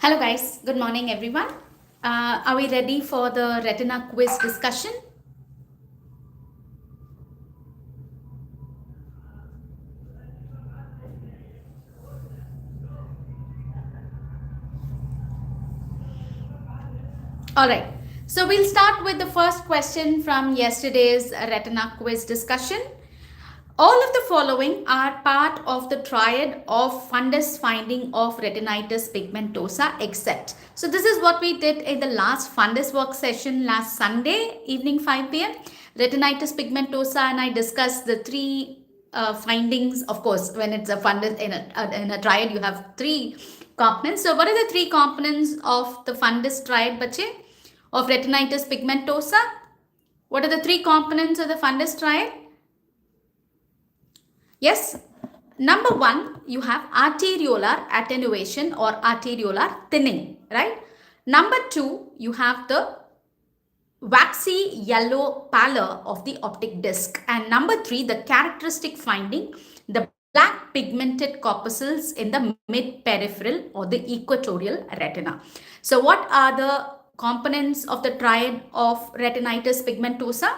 Hello guys, good morning everyone. Are we ready for the retina quiz discussion? Alright, so we'll start with the first question from yesterday's retina quiz discussion. All of the following are part of the triad of fundus finding of retinitis pigmentosa except. So this is what we did in the last fundus work session last Sunday evening 5 p.m. Retinitis pigmentosa, and I discussed the three findings. Of course, when it's a fundus in a triad, you have three components. So what are the three components of the fundus triad, bache, of retinitis pigmentosa? What are the three components of the fundus triad? Yes, number one, you have arteriolar attenuation or arteriolar thinning, right? Number two, you have the waxy yellow pallor of the optic disc. And number three, the characteristic finding, the black pigmented corpuscles in the mid-peripheral or the equatorial retina. So what are the components of the triad of retinitis pigmentosa?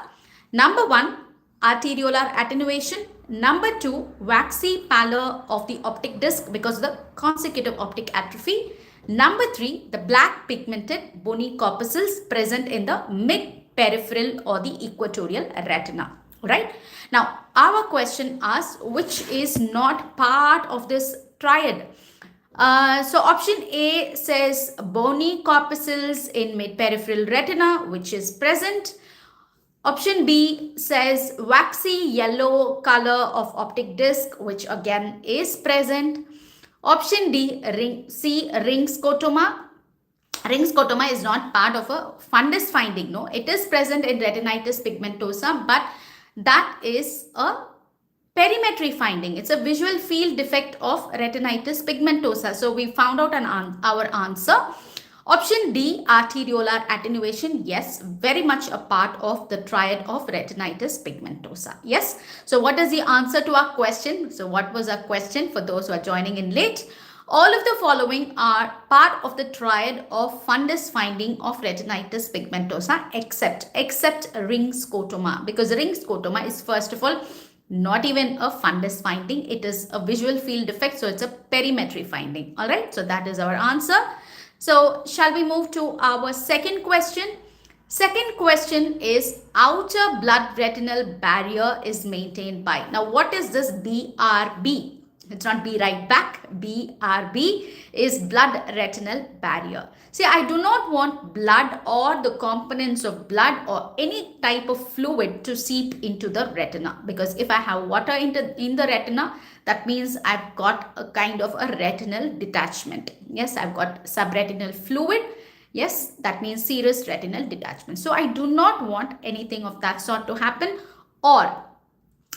Number one, arteriolar attenuation. Number two, waxy pallor of the optic disc because of the consecutive optic atrophy. Number three, the black pigmented bony corpuscles present in the mid-peripheral or the equatorial retina. Right? Now, our question asks which is not part of this triad. So option A says bony corpuscles in mid-peripheral retina, which is present. Option B says waxy yellow color of optic disc, which again is present. Option D, C, ring scotoma. Ring scotoma is not part of a fundus finding. No, it is present in retinitis pigmentosa, but that is a perimetry finding. It's a visual field defect of retinitis pigmentosa. So we found out our answer. Option D, arteriolar attenuation. Yes, very much a part of the triad of retinitis pigmentosa. Yes. So what is the answer to our question? So what was our question for those who are joining in late? All of the following are part of the triad of fundus finding of retinitis pigmentosa except ring scotoma, because ring scotoma is first of all not even a fundus finding. It is a visual field defect. So it's a perimetry finding. All right. So that is our answer. So shall we move to our second question? Second question is outer blood retinal barrier is maintained by. Now what is this BRB? It's not B right back. BRB is blood retinal barrier. See, I do not want blood or the components of blood or any type of fluid to seep into the retina, because if I have water in the retina, that means I've got a kind of a retinal detachment. Yes, I've got subretinal fluid. Yes, that means serous retinal detachment. So I do not want anything of that sort to happen, or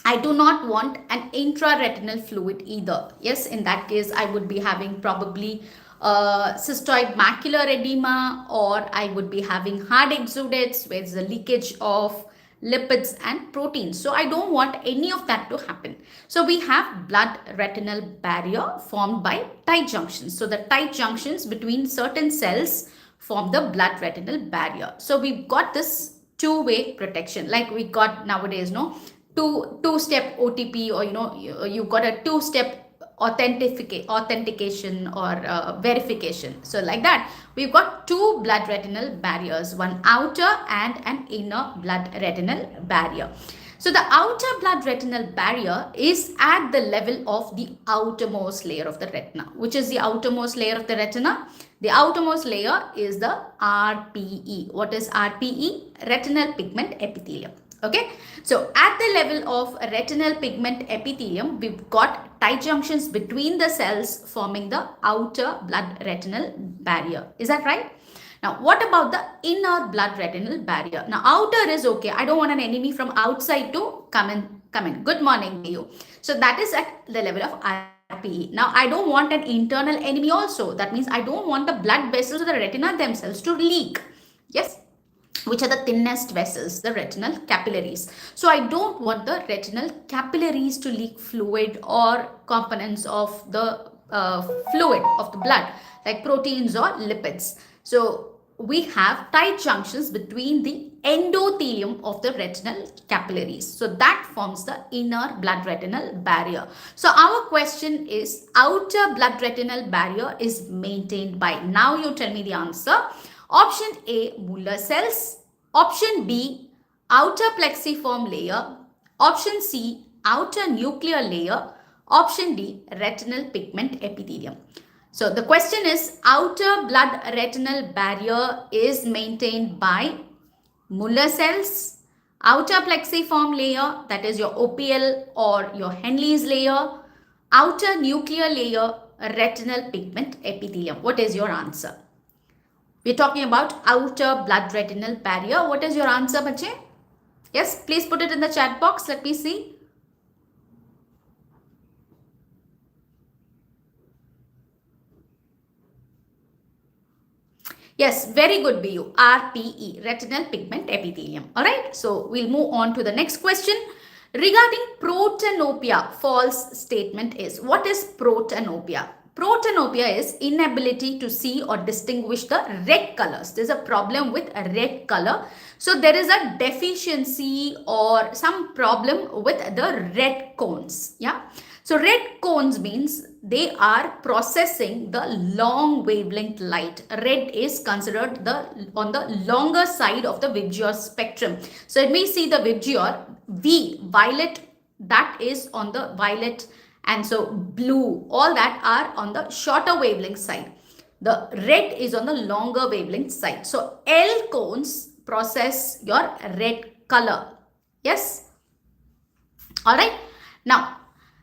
I do not want an intraretinal fluid either. Yes, in that case, I would be having probably cystoid macular edema, or I would be having hard exudates where there's a leakage of lipids and proteins. So I don't want any of that to happen. So we have blood retinal barrier formed by tight junctions. So the tight junctions between certain cells form the blood retinal barrier. So we've got this two-way protection, like we got nowadays, no? Two-step OTP, or you've got a two-step authentication or verification. So like that, we've got two blood retinal barriers, one outer and an inner blood retinal barrier. So the outer blood retinal barrier is at the level of the outermost layer of the retina. Which is the outermost layer of the retina? The outermost layer is the RPE. What is RPE? Retinal pigment epithelium. Okay, so at the level of retinal pigment epithelium, we've got tight junctions between the cells forming the outer blood retinal barrier. Is that right? Now, what about the inner blood retinal barrier? Now, outer is okay. I don't want an enemy from outside to come in. Good morning to you. So that is at the level of RPE. Now, I don't want an internal enemy also. That means I don't want the blood vessels of the retina themselves to leak. Yes. Which are the thinnest vessels? The retinal capillaries. So I don't want the retinal capillaries to leak fluid or components of the fluid of the blood, like proteins or lipids. So we have tight junctions between the endothelium of the retinal capillaries. So that forms the inner blood retinal barrier. So our question is, outer blood retinal barrier is maintained by. Now you tell me the answer. Option A, Muller cells. Option B, outer plexiform layer. Option C, outer nuclear layer. Option D, retinal pigment epithelium. So the question is, outer blood retinal barrier is maintained by Muller cells, outer plexiform layer, that is your OPL or your Henle's layer, outer nuclear layer, retinal pigment epithelium. What is your answer? We're talking about outer blood retinal barrier. What is your answer, bache? Yes, please put it in the chat box. Let me see. Yes, very good, BU. RPE, retinal pigment epithelium. Alright, so we'll move on to the next question. Regarding protanopia, false statement is, what is protanopia? Protanopia is inability to see or distinguish the red colors. There's a problem with a red color. So there is a deficiency or some problem with the red cones. Yeah. So red cones means they are processing the long wavelength light. Red is considered on the longer side of the VIBGYOR spectrum. So let me see the VIBGYOR. V, violet, that is on the violet, and so blue, all that are on the shorter wavelength side. The red is on the longer wavelength side. So L cones process your red color. Yes. All right. Now,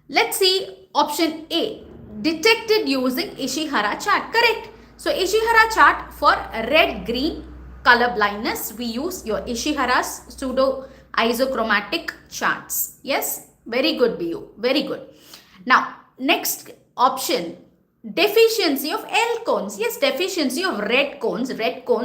let's see option A, detected using Ishihara chart. Correct. So Ishihara chart for red-green color blindness, we use your Ishihara's pseudo isochromatic charts. Yes, very good, BU. Very good. Now, next option, deficiency of L cones. Yes, deficiency of red cones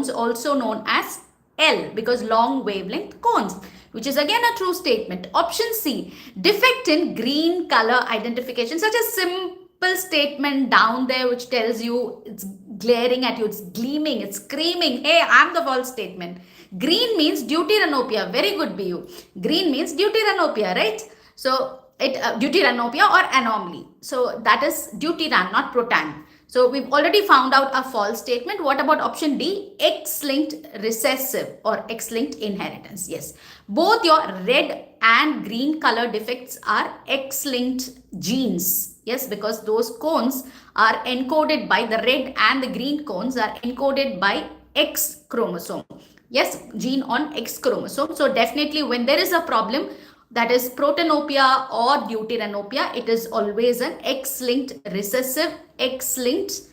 also known as L because long wavelength cones, which is again a true statement. Option C, defect in green color identification. Such a simple statement down there which tells you it's glaring at you, it's gleaming, it's screaming, hey, I'm the false statement. Green means deuteranopia. Very good, BU. Green means deuteranopia, right? So deuteranopia or anomaly. So that is deuteran, not protan. So we've already found out a false statement. What about option D? X-linked recessive or X-linked inheritance. Yes, both your red and green color defects are X-linked genes. Yes, because those cones are encoded by the red and the green cones are encoded by X chromosome. Yes, gene on X chromosome. So definitely when there is a problem, that is protanopia or deuteranopia, it is always an X-linked recessive, X-linked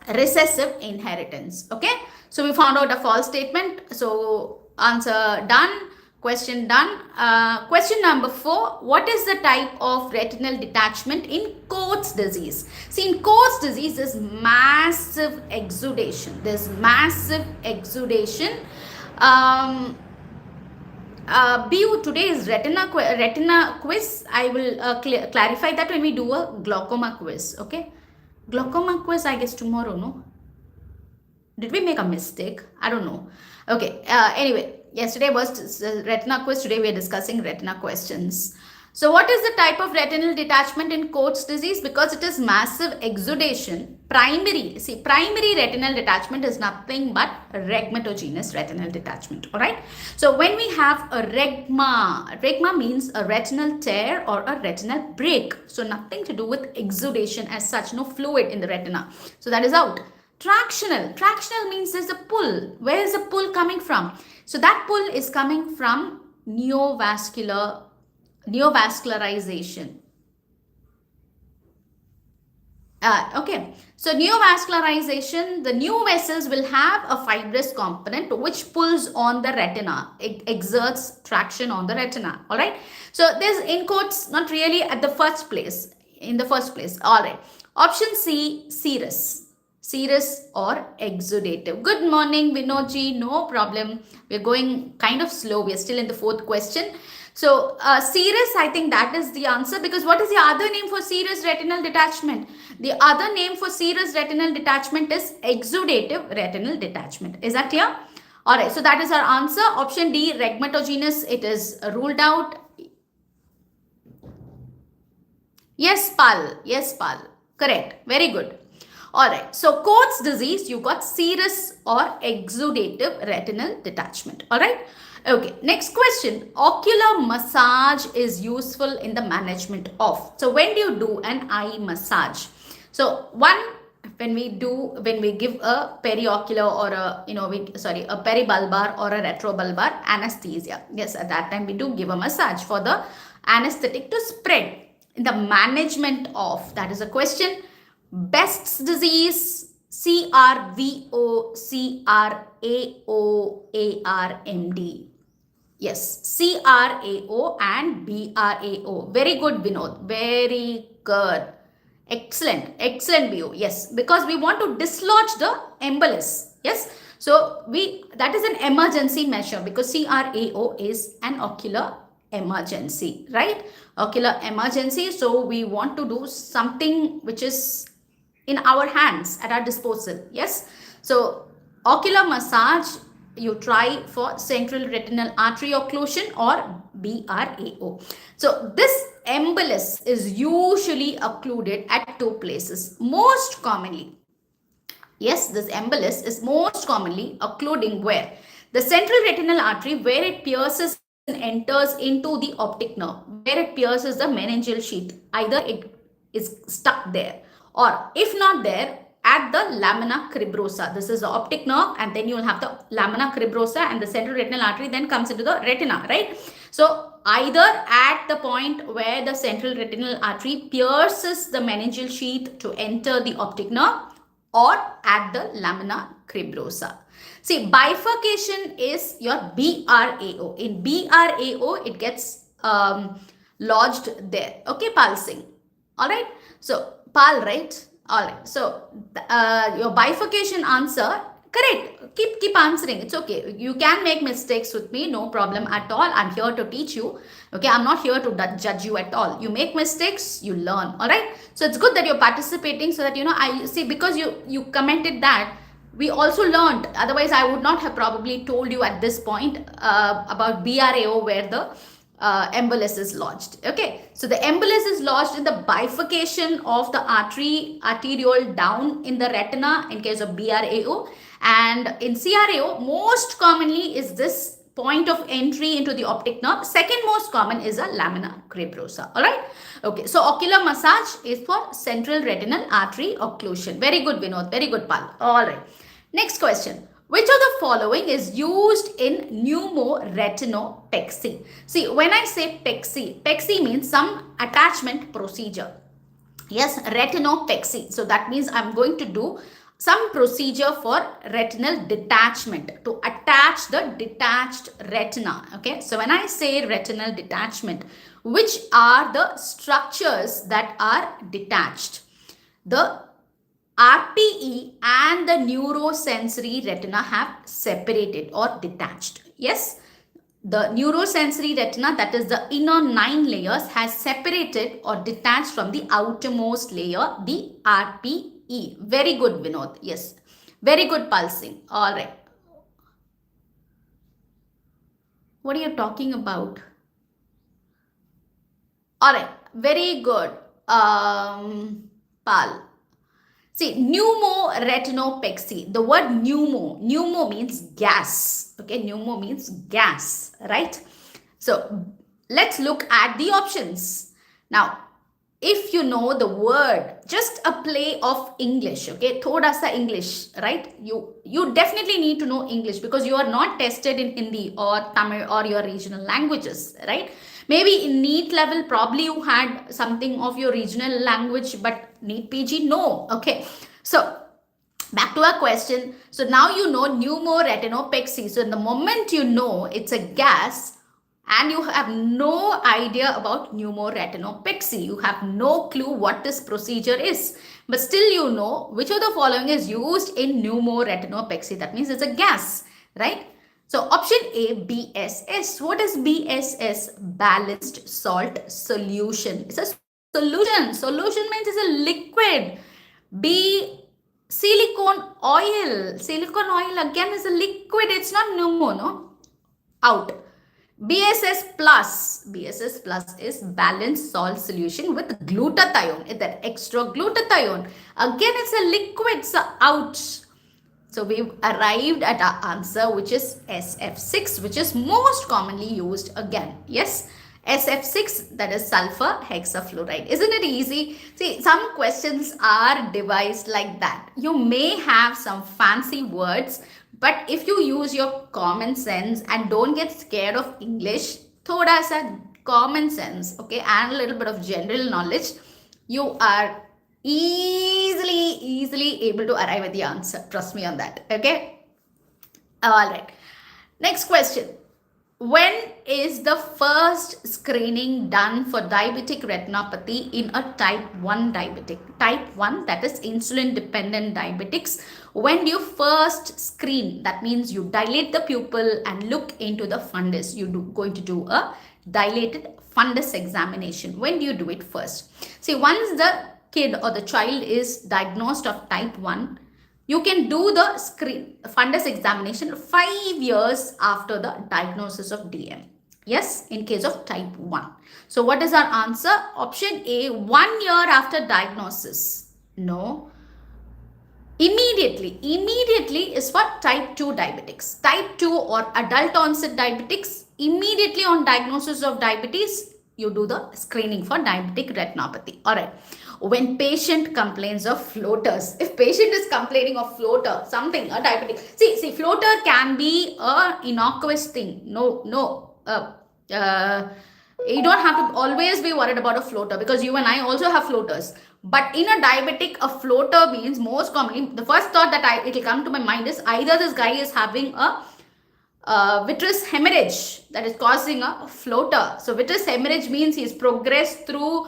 recessive inheritance. Okay, so we found out a false statement. So answer done, question done. Question number 4, what is the type of retinal detachment in Coats disease? See, in Coats disease, there's massive exudation. There's massive exudation. BU, today is retina quiz. I will clarify that when we do a glaucoma quiz. Okay, glaucoma quiz I guess tomorrow. No, did we make a mistake? I don't know. Okay, anyway, yesterday was retina quiz. Today we are discussing retina questions. So what is the type of retinal detachment in Coats disease? Because it is massive exudation. Primary retinal detachment is nothing but rhegmatogenous retinal detachment. All right. So when we have a rhegma means a retinal tear or a retinal break. So nothing to do with exudation as such, no fluid in the retina. So that is out. Tractional means there's a pull. Where is the pull coming from? So that pull is coming from neovascularization. Okay, so neovascularization, the new vessels will have a fibrous component which pulls on the retina. It exerts traction on the retina. All right. So this in quotes not really at the first place. In the first place. All right. Option C, serous. Serous or exudative? Good morning, Vinodji. No problem. We're going kind of slow. We're still in the fourth question. So, serous, I think that is the answer, because what is the other name for serous retinal detachment? The other name for serous retinal detachment is exudative retinal detachment. Is that clear? Alright, so that is our answer. Option D, rhegmatogenous, it is ruled out. Yes, Pal. Yes, Pal. Correct. Very good. Alright, so Coates disease, you got serous or exudative retinal detachment. Alright. Okay, next question. Ocular massage is useful in the management of. So when do you do an eye massage? So when we give a periocular or a a peribulbar or a retrobulbar anesthesia. Yes, at that time we do give a massage for the anesthetic to spread. In the management of, that is a question. Best's disease, CRVO, CRAO, Yes, CRAO and BRAO. Very good, Vinod. Very good. Excellent. Excellent view. Yes, because we want to dislodge the embolus. Yes. So that is an emergency measure, because CRAO is an ocular emergency, right? Ocular emergency. So we want to do something which is in our hands, at our disposal. Yes. So ocular massage, you try for central retinal artery occlusion or BRAO. So this embolus is usually occluded at two places. Most commonly, yes, this embolus is most commonly occluding where? The central retinal artery, where it pierces and enters into the optic nerve, where it pierces the meningeal sheath. Either it is stuck there, or if not there, at the lamina cribrosa. This is the optic nerve, and then you will have the lamina cribrosa, and the central retinal artery then comes into the retina, right? So either at the point where the central retinal artery pierces the meningeal sheath to enter the optic nerve, or at the lamina cribrosa. See, bifurcation is your BRAO. In BRAO, it gets lodged there. Okay, Pal Singh. All right. So, Pal, right? All right. So, your bifurcation answer, correct. Keep answering. It's okay. You can make mistakes with me. No problem at all. I'm here to teach you. Okay. I'm not here to judge you at all. You make mistakes, you learn. All right. So, it's good that you're participating, so that, I see, because you commented that, we also learned. Otherwise, I would not have probably told you at this point about BRAO, where the embolus is lodged. Okay, so the embolus is lodged in the bifurcation of the arteriole down in the retina in case of BRAO, and in CRAO most commonly is this point of entry into the optic nerve. Second most common is a lamina cribrosa. All right. Okay, so ocular massage is for central retinal artery occlusion. Very good, Vinod. Very good, Pal. All right. Next question. Which of the following is used in pneumoretinopexy? See, when I say pexy means some attachment procedure. Yes, retinopexy. So that means I'm going to do some procedure for retinal detachment, to attach the detached retina. Okay, so when I say retinal detachment, which are the structures that are detached? The RPE and the neurosensory retina have separated or detached. Yes, the neurosensory retina, that is the inner 9 layers, has separated or detached from the outermost layer, the RPE. Very good, Vinod. Yes, very good, pulsing. All right. What are you talking about? All right, very good, Pal. See, pneumoretinopexy. The word pneumo means gas. Okay, pneumo means gas, right? So let's look at the options. Now, if you know the word, just a play of English, okay, thoda sa English, right? You definitely need to know English, because you are not tested in Hindi or Tamil or your regional languages, right? Maybe in NEET level, probably you had something of your regional language, but NEETPG, no. Okay, so back to our question. So now you know pneumoretinopexy. So in the moment you know it's a gas, and you have no idea about pneumoretinopexy. You have no clue what this procedure is. But still you know which of the following is used in pneumoretinopexy. That means it's a gas, right? So option A, BSS. What is BSS? Balanced salt solution. It's a solution. Solution means it's a liquid. B, silicone oil. Silicone oil again is a liquid. It's not pneumo, no? Out. BSS plus. BSS plus is balanced salt solution with glutathione. That extra glutathione. Again, it's a liquid. So out. So we've arrived at our answer, which is SF6, which is most commonly used again. Yes, SF6, that is sulfur hexafluoride. Isn't it easy? See, some questions are devised like that. You may have some fancy words, but if you use your common sense and don't get scared of English, thoda sa common sense, okay, and a little bit of general knowledge, you are easily able to arrive at the answer. Trust me on that. Okay. All right. Next question. When is the first screening done for diabetic retinopathy in a type 1 diabetic? Type 1, that is insulin dependent diabetics. When do you first screen? That means you dilate the pupil and look into the fundus. You're going to do a dilated fundus examination. When do you do it first? See, once the kid or the child is diagnosed of type 1, you can do the fundus examination 5 years after the diagnosis of DM. Yes, in case of type 1. So what is our answer? Option A, 1 year after diagnosis. No. Immediately. Immediately is for type 2 diabetics. Type 2 or adult onset diabetics, immediately on diagnosis of diabetes, you do the screening for diabetic retinopathy. Alright. When patient complains of floaters, if patient is complaining of floater, something, a diabetic, see, floater can be a innocuous thing. No, you don't have to always be worried about a floater, because you and I also have floaters. But in a diabetic, a floater means most commonly, the first thought that it will come to my mind is either this guy is having a vitreous hemorrhage that is causing a floater. So vitreous hemorrhage means he's progressed through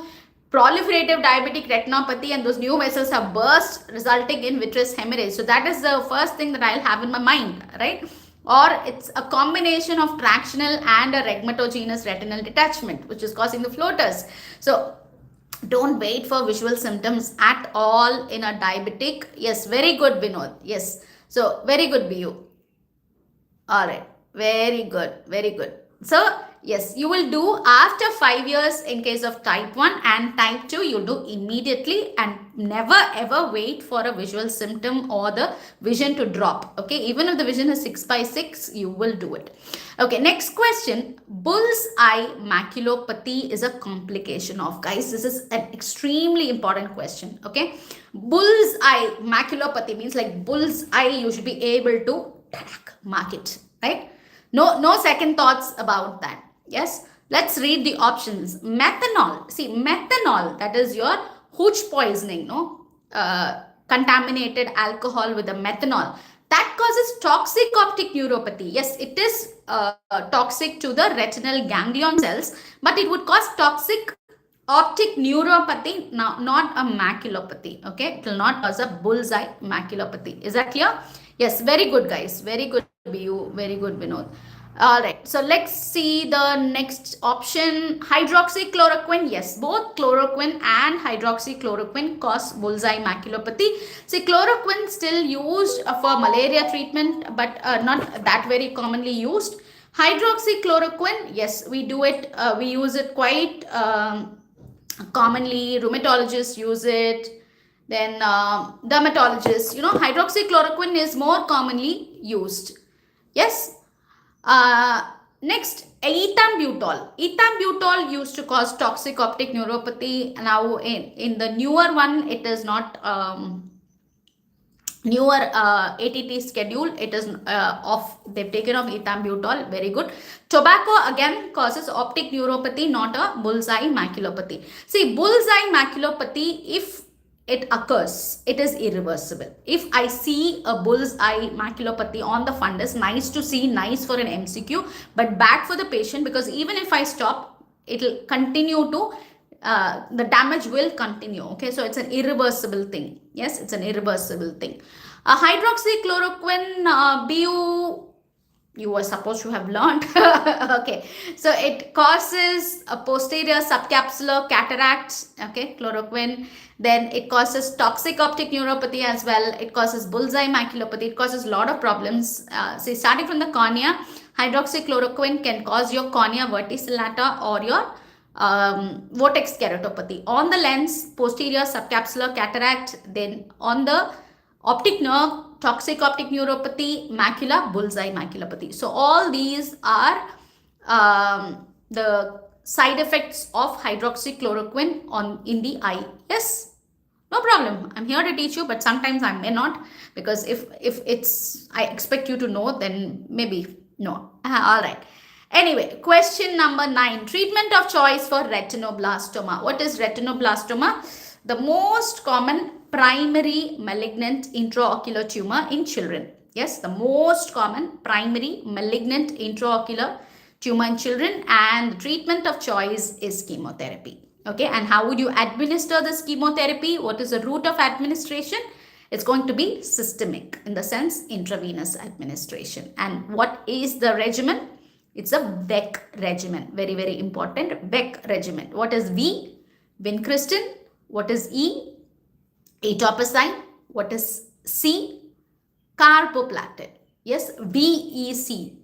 proliferative diabetic retinopathy and those new vessels have burst, resulting in vitreous hemorrhage. So that is the first thing that I'll have in my mind, right? Or it's a combination of tractional and a rhegmatogenous retinal detachment, which is causing the floaters. So don't wait for visual symptoms at all in a diabetic. Yes, very good, Vinod. Yes. So very good, BU. All right. Very good. Very good. So yes, you will do after 5 years in case of type 1, and type 2 you do immediately, and never ever wait for a visual symptom or the vision to drop. Okay, even if the vision is 6/6, you will do it. Okay, next question. Bullseye maculopathy is a complication of, guys, this is an extremely important question. Okay, bullseye maculopathy means like bullseye, you should be able to mark it, right? No second thoughts about that. Yes, let's read the options. Methanol. See, methanol, that is your ₁ poisoning, no? Contaminated alcohol with the methanol. That causes toxic optic neuropathy. Yes, it is toxic to the retinal ganglion cells, but it would cause toxic optic neuropathy, not a maculopathy. Okay, it will not cause a bullseye maculopathy. Is that clear? Yes, very good, guys. Very good, BU. Very good, Vinod. All right, so let's see the next option. Hydroxychloroquine. Yes, both chloroquine and hydroxychloroquine cause bullseye maculopathy. See, chloroquine still used for malaria treatment, but not that very commonly used. Hydroxychloroquine, yes, we do it. We use it quite commonly. Rheumatologists use it. Then dermatologists, hydroxychloroquine is more commonly used. Yes. Next, ethambutol. Ethambutol used to cause toxic optic neuropathy. Now in the newer one, it is not newer ATT schedule, it is off. They've taken off ethambutol. Very good. Tobacco again causes optic neuropathy, not a bullseye maculopathy. See, bullseye maculopathy, if it occurs, it is irreversible. If I see a bullseye maculopathy on the fundus, nice to see, nice for an MCQ, but bad for the patient, because even if I stop, it will continue to, the damage will continue. Okay, so it's an irreversible thing. Yes, it's an irreversible thing. Hydroxychloroquine, you were supposed to have learned. Okay, so it causes a posterior subcapsular cataracts. Okay, chloroquine. Then it causes toxic optic neuropathy as well. It causes bullseye maculopathy. It causes a lot of problems. See, starting from the cornea, hydroxychloroquine can cause your cornea verticillata or your vortex keratopathy. On the lens, posterior subcapsular cataract. Then on the optic nerve, toxic optic neuropathy, macula, bullseye maculopathy. So all these are the side effects of hydroxychloroquine in the eye. Yes, no problem. I'm here to teach you, but sometimes I may not, because if it's I expect you to know, then maybe no. All right. Anyway, question number 9. Treatment of choice for retinoblastoma. What is retinoblastoma? The most common primary malignant intraocular tumor in children. Yes, the most common primary malignant intraocular tumor in children, and the treatment of choice is chemotherapy. Okay, and how would you administer this chemotherapy? What is the route of administration? It's going to be systemic, in the sense intravenous administration. And what is the regimen? It's a Beck regimen. Very, very important. Beck regimen. What is V? Vincristine. What is E? Etoposide. What is C? Carboplatin. Yes, VEC.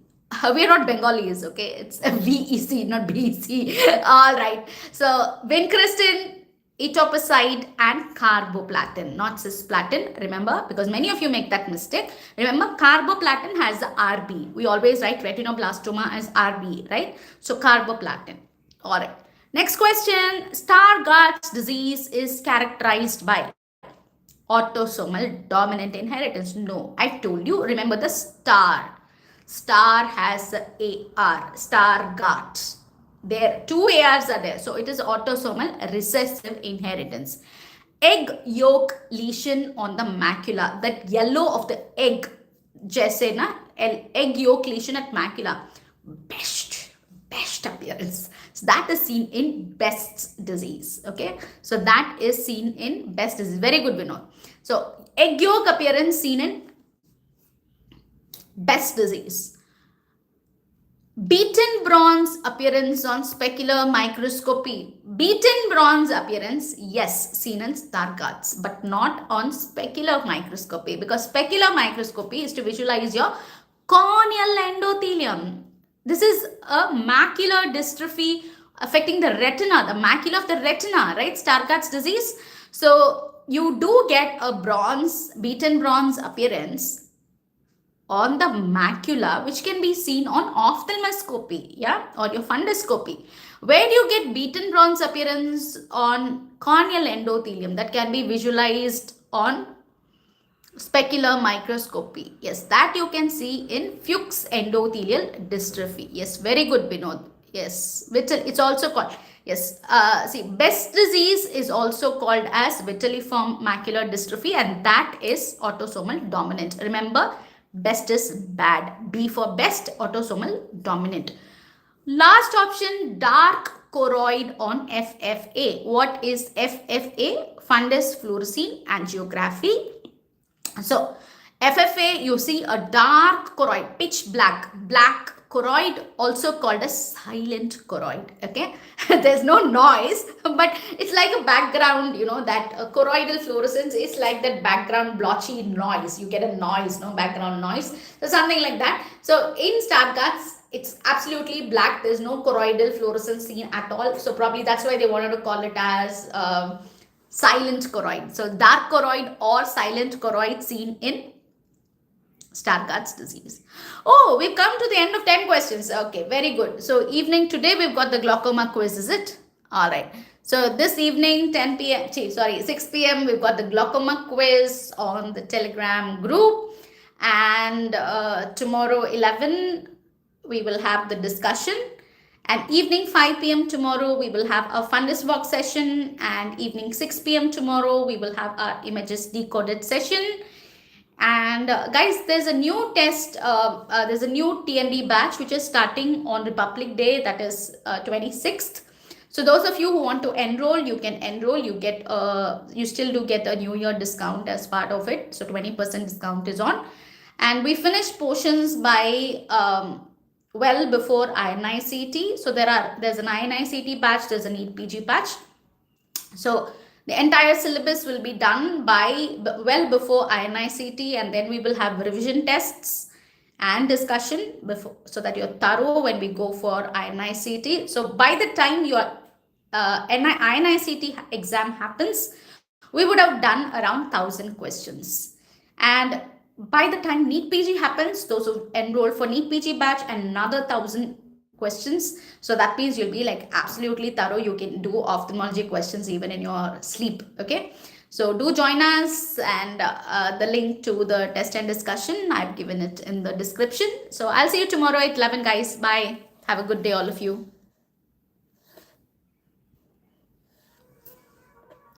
We're not Bengalis, okay? It's a VEC, not BEC. All right. So, vincristine, etoposide, and carboplatin, not cisplatin. Remember, because many of you make that mistake. Remember, carboplatin has the RB. We always write retinoblastoma as RB, right? So, carboplatin. All right. Next question. Stargardt's disease is characterized by autosomal dominant inheritance. No, I told you. Remember the star. Star has a AR. Stargardt. There, 2 ARs are there. So it is autosomal recessive inheritance. Egg yolk lesion on the macula. That yellow of the egg. Jaise na, egg yolk lesion at macula. Best appearance. So that is seen in Best's disease. Okay. So that is seen in Best's disease. Very good, Vinod. So egg yolk appearance seen in Best's disease. Beaten bronze appearance on specular microscopy. Beaten bronze appearance, yes, seen in Stargardt's, but not on specular microscopy, because specular microscopy is to visualize your corneal endothelium. This is a macular dystrophy affecting the retina, the macula of the retina, right? Stargardt's disease. So you do get a beaten bronze appearance on the macula, which can be seen on ophthalmoscopy, yeah, or your fundoscopy. Where do you get beaten bronze appearance on corneal endothelium? That can be visualized on specular microscopy. Yes, that you can see in Fuchs endothelial dystrophy. Yes, very good, Vinod. Yes, it's also called, yes, see, Best's disease is also called as vitelliform macular dystrophy, and that is autosomal dominant. Remember, Best is bad. B for best, autosomal dominant. Last option, dark choroid on FFA. What is FFA? Fundus fluorescein angiography. So, FFA, you see a dark choroid, pitch black choroid, also called a silent choroid. Okay, there's no noise, but it's like a background, you know, that choroidal fluorescence is like that background blotchy noise. You get a noise, no background noise. So something like that. So in Stargardt's, it's absolutely black. There's no choroidal fluorescence seen at all. So probably that's why they wanted to call it as silent choroid. So dark choroid or silent choroid seen in Stargardt's disease. Oh, we've come to the end of 10 questions. Okay, very good. So evening today, we've got the glaucoma quiz, is it? All right. So this evening, 6 p.m., we've got the glaucoma quiz on the Telegram group. And tomorrow, 11, we will have the discussion. And evening 5 p.m. tomorrow, we will have a Fundus Walk session. And evening 6 p.m. tomorrow, we will have our images decoded session. And guys, there's a new test, there's a new TND batch which is starting on Republic Day, that is 26th. So those of you who want to enroll, you can enroll. You get you still do get a New Year discount as part of it. So 20% discount is on. And we finish portions by well before INICET. So there's an INICET batch, there's a NEETPG batch. So the entire syllabus will be done by well before INICET, and then we will have revision tests and discussion before, so that you're thorough when we go for INICET. So by the time your INICET exam happens, we would have done around 1,000 questions. And by the time NEETPG happens, those who enroll for NEETPG batch, another 1,000 questions. So that means you'll be like absolutely thorough. You can do ophthalmology questions even in your sleep. Okay. So do join us, and the link to the test and discussion, I've given it in the description. So I'll see you tomorrow at 11, guys. Bye. Have a good day, all of you.